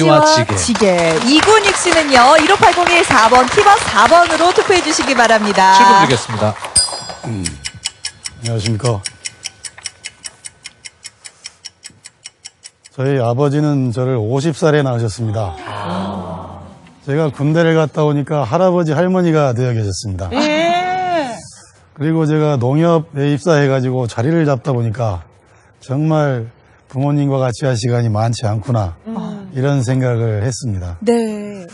아버지와 지게. 이군익 씨는요. 15801 4번 티버 4번으로 투표해 주시기 바랍니다. 7분 드리겠습니다. 안녕하십니까. 저희 아버지는 저를 50살에 낳으셨습니다. 제가 군대를 갔다 오니까 할아버지 할머니가 되어 계셨습니다. 그리고 제가 농협에 입사해가지고 자리를 잡다 보니까 정말 부모님과 같이 할 시간이 많지 않구나 이런 생각을 했습니다. 네.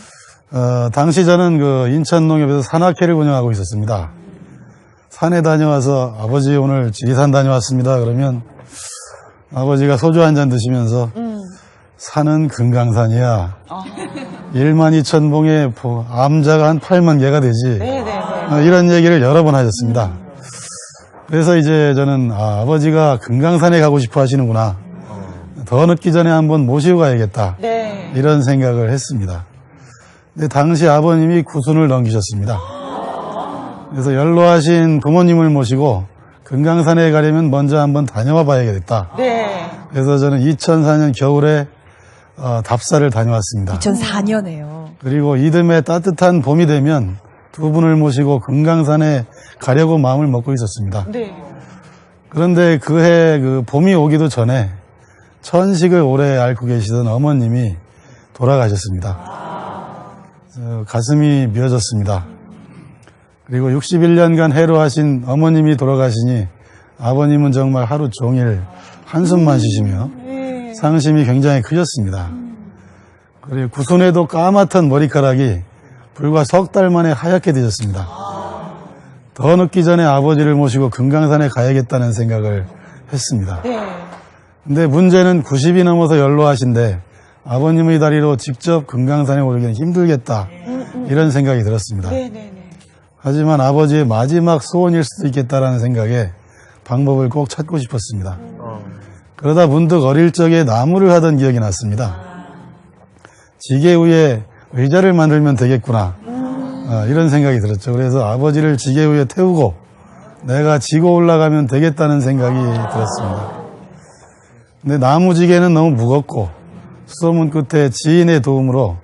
당시 저는 그 인천농협에서 산악회를 운영하고 있었습니다. 산에 다녀와서 아버지 오늘 지리산 다녀왔습니다. 그러면 아버지가 소주 한 잔 드시면서 산은 금강산이야. 12,000봉에 암자가 한 8만 개가 되지. 이런 얘기를 여러 번 하셨습니다. 그래서 이제 저는 아버지가 금강산에 가고 싶어 하시는구나. 더 늦기 전에 한번 모시고 가야겠다. 이런 생각을 했습니다. 근데 당시 아버님이 90을 넘기셨습니다. 그래서 연로하신 부모님을 모시고 금강산에 가려면 먼저 한번 다녀와 봐야겠다. 그래서 저는 2004년 겨울에 답사를 다녀왔습니다. 2004년에요. 그리고 이듬해 따뜻한 봄이 되면 두 분을 모시고 금강산에 가려고 마음을 먹고 있었습니다. 그런데 그해 그 봄이 오기도 전에 천식을 오래 앓고 계시던 어머님이 돌아가셨습니다. 가슴이 미어졌습니다. 그리고 61년간 해로하신 어머님이 돌아가시니 아버님은 정말 하루 종일 한숨만 쉬시며 상심이 굉장히 크셨습니다. 그리고 구순에도 까맣던 머리카락이 불과 석 달 만에 하얗게 되셨습니다. 더 늦기 전에 아버지를 모시고 금강산에 가야겠다는 생각을 했습니다. 근데 문제는 90이 넘어서 연로하신데 아버님의 다리로 직접 금강산에 오르기는 힘들겠다 이런 생각이 들었습니다. 하지만 아버지의 마지막 소원일 수도 있겠다라는 생각에 방법을 꼭 찾고 싶었습니다. 그러다 문득 어릴 적에 나무를 하던 기억이 났습니다. 지게 위에 의자를 만들면 되겠구나 이런 생각이 들었죠. 그래서 아버지를 지게 위에 태우고 내가 지고 올라가면 되겠다는 생각이 들었습니다. 근데 나무 지게는 너무 무겁고 수소문 끝에 지인의 도움으로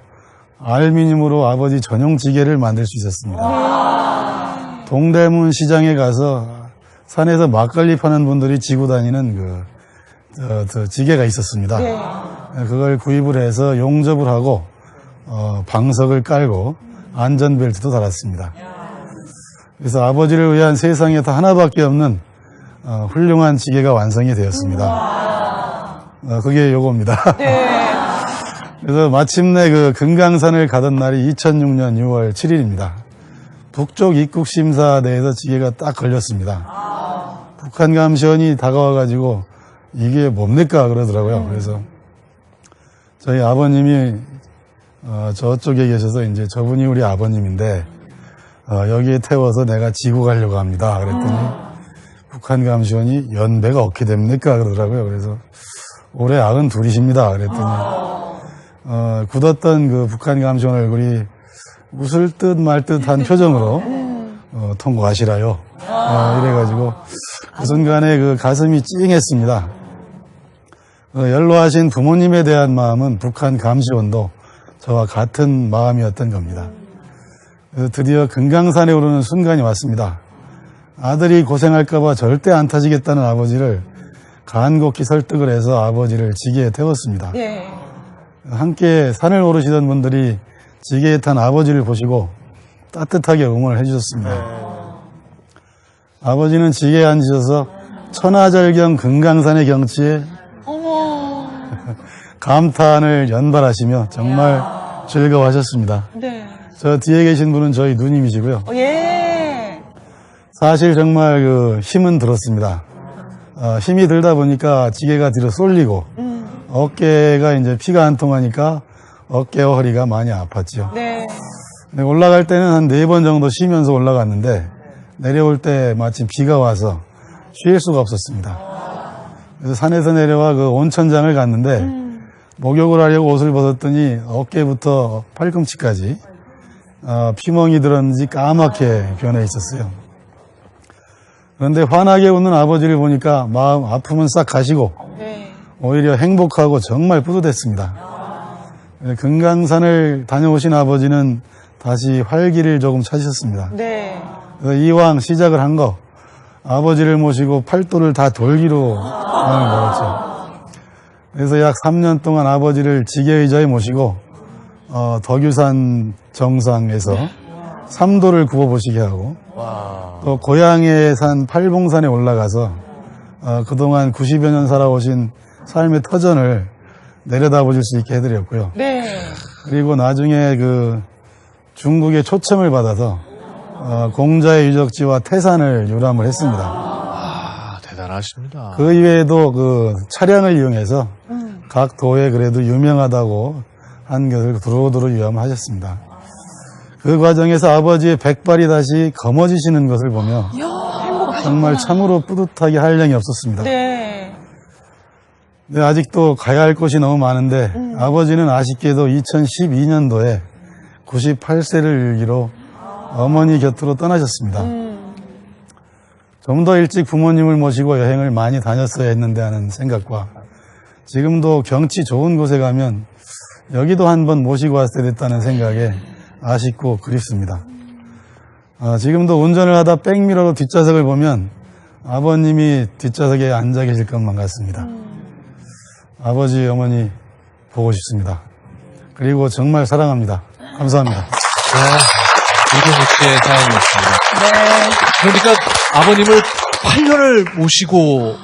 알루미늄으로 아버지 전용 지게를 만들 수 있었습니다. 동대문 시장에 가서 산에서 막걸리 파는 분들이 지고 다니는 그 지게가 있었습니다. 그걸 구입을 해서 용접을 하고 방석을 깔고 안전벨트도 달았습니다. 그래서 아버지를 위한 세상에 다 하나밖에 없는 훌륭한 지게가 완성이 되었습니다. 그게 요겁니다. 그래서 마침내 그 금강산을 가던 날이 2006년 6월 7일입니다. 북쪽 입국 심사대에서 지게가 딱 걸렸습니다. 북한 감시원이 다가와가지고 이게 뭡니까 그러더라고요. 그래서 저희 아버님이 저쪽에 계셔서 이제 저분이 우리 아버님인데 여기에 태워서 내가 지고 가려고 합니다. 그랬더니 북한 감시원이 연배가 어떻게 됩니까 그러더라고요. 그래서 올해 92이십니다. 그랬더니 굳었던 그 북한 감시원 얼굴이 웃을 듯 말 듯한 표정으로 통과하시라요. 이래가지고 그 순간에 그 가슴이 찡했습니다. 연로하신 부모님에 대한 마음은 북한 감시원도 저와 같은 마음이었던 겁니다. 그래서 드디어 금강산에 오르는 순간이 왔습니다. 아들이 고생할까봐 절대 안 타지겠다는 아버지를 간곡히 설득을 해서 아버지를 지게에 태웠습니다. 함께 산을 오르시던 분들이 지게에 탄 아버지를 보시고 따뜻하게 응원을 해주셨습니다. 아버지는 지게에 앉으셔서 천하절경 금강산의 경치에 감탄을 연발하시며 정말 즐거워하셨습니다. 저 뒤에 계신 분은 저희 누님이시고요. 사실 정말 그 힘은 들었습니다. 힘이 들다 보니까 지게가 뒤로 쏠리고 어깨가 이제 피가 안 통하니까 어깨와 허리가 많이 아팠죠. 근데 올라갈 때는 한 4번 정도 쉬면서 올라갔는데 내려올 때 마침 비가 와서 쉴 수가 없었습니다. 그래서 산에서 내려와 그 온천장을 갔는데 목욕을 하려고 옷을 벗었더니 어깨부터 팔꿈치까지 피멍이 들었는지 까맣게 변해 있었어요. 그런데 환하게 웃는 아버지를 보니까 마음 아픔은 싹 가시고 오히려 행복하고 정말 뿌듯했습니다. 금강산을 다녀오신 아버지는 다시 활기를 조금 찾으셨습니다. 네. 그래서 이왕 시작을 한 거 아버지를 모시고 팔도를 다 돌기로 마음을 먹었죠. 그래서 약 3년 동안 아버지를 지게의자에 모시고 덕유산 정상에서 삼도를 굽어보시게 하고 또 고향의 산 팔봉산에 올라가서 그동안 90여 년 살아오신 삶의 터전을 내려다보실 수 있게 해드렸고요. 네. 그리고 나중에 그 중국의 초청을 받아서 공자의 유적지와 태산을 유람을 했습니다. 아, 대단하십니다. 그 이외에도 그 차량을 이용해서 각 도에 그래도 유명하다고 한 것을 두루두루 유람하셨습니다. 그 과정에서 아버지의 백발이 다시 검어지시는 것을 보며 정말 참으로 뿌듯하게 할 양이 없었습니다. 네. 네, 아직도 가야 할 곳이 너무 많은데 아버지는 아쉽게도 2012년도에 98세를 일기로 어머니 곁으로 떠나셨습니다. 좀 더 일찍 부모님을 모시고 여행을 많이 다녔어야 했는데 하는 생각과 지금도 경치 좋은 곳에 가면 여기도 한번 모시고 왔어야 됐다는 생각에 아쉽고 그립습니다. 지금도 운전을 하다 백미러로 뒷좌석을 보면 아버님이 뒷좌석에 앉아 계실 것만 같습니다. 아버지, 어머니 보고 싶습니다. 그리고 정말 사랑합니다. 감사합니다. 이동욱 씨의 사연이었습니다. 그러니까 아버님을 8년을 모시고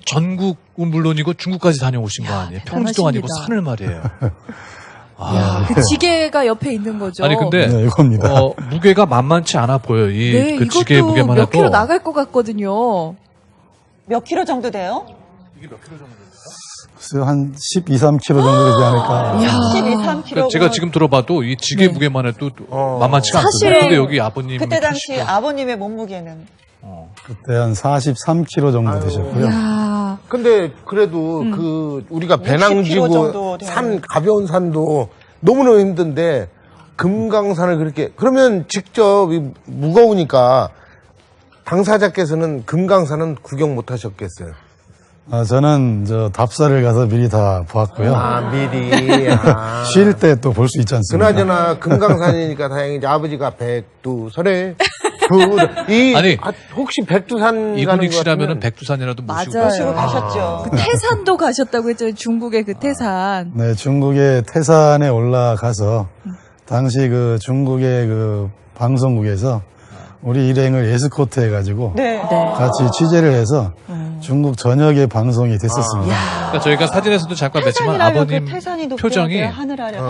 전국은 물론이고 중국까지 다녀오신 거 아니에요? 평지도 아니고 대단하십니다. 산을 말이에요. 그 지게가 옆에 있는 거죠. 아니 근데 네, 이겁니다. 무게가 만만치 않아 보여요. 이 네, 그 지게 이것도 무게만 몇 해도 킬로 나갈 것 같거든요. 몇 킬로 정도 돼요? 글쎄요, 한 12, 13kg 정도 되지 않을까. 12, 3킬로. 그러니까 제가 지금 들어봐도 이 지게 무게만 해도 만만치가 사실 않거든요. 근데 여기 아버님 그때 당시 아버님의 몸무게는 그때 한 43kg 정도 되셨고요. 야, 근데 그래도 그 우리가 60kg 배낭지고 정도 되는. 산 가벼운 산도 너무너무 힘든데 금강산을 그렇게 그러면 직접 무거우니까 당사자께서는 금강산은 구경 못 하셨겠어요. 저는 답사를 가서 미리 다 보았고요. 미리. 쉴 때 또 볼 수 있지 않습니까? 그나저나 금강산이니까 다행이지 아버지가 백두산에 아니, 혹시 백두산 가는 이군익 거 씨라면은 같으면 백두산이라도 모시고 맞아요. 모시고 가셨죠. 그 태산도 가셨다고 했잖아요. 중국의 그 태산. 네, 중국의 태산에 올라가서 당시 그 중국의 그 방송국에서 우리 일행을 에스코트 해가지고 네. 같이 취재를 해서 중국 전역에 방송이 됐었습니다. 그러니까 저희가 사진에서도 잠깐 뵀지만 태산이라면 아버님 그 태산이 높아야 표정이 돼요, 하늘 아래.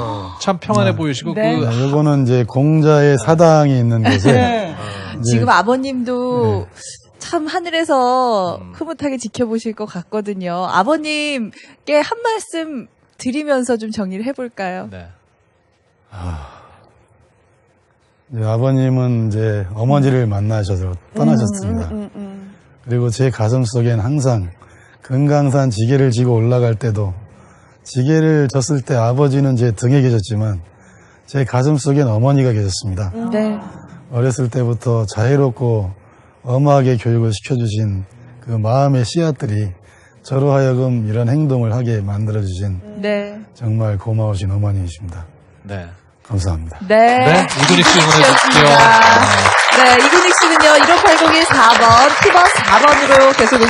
참 평안해 보이시고 네. 그 네, 요거는 이제 공자의 사당이 있는 곳에 네. 이제 지금 아버님도 참 하늘에서 흐뭇하게 지켜보실 것 같거든요. 아버님께 한 말씀 드리면서 좀 정리를 해볼까요? 네. 이제 아버님은 이제 어머니를 만나셔서 떠나셨습니다. 그리고 제 가슴 속엔 항상 금강산 지게를 지고 올라갈 때도 지게를 졌을 때 아버지는 제 등에 계셨지만 제 가슴 속엔 어머니가 계셨습니다. 네. 어렸을 때부터 자유롭고 엄하게 교육을 시켜주신 그 마음의 씨앗들이 저로 하여금 이런 행동을 하게 만들어주신 네. 정말 고마우신 어머니이십니다. 네. 감사합니다. 네. 네, 이군익 씨 응원해주십시오. 네, 이군익 씨는요, 1580이 4번, 티버 4번으로 계속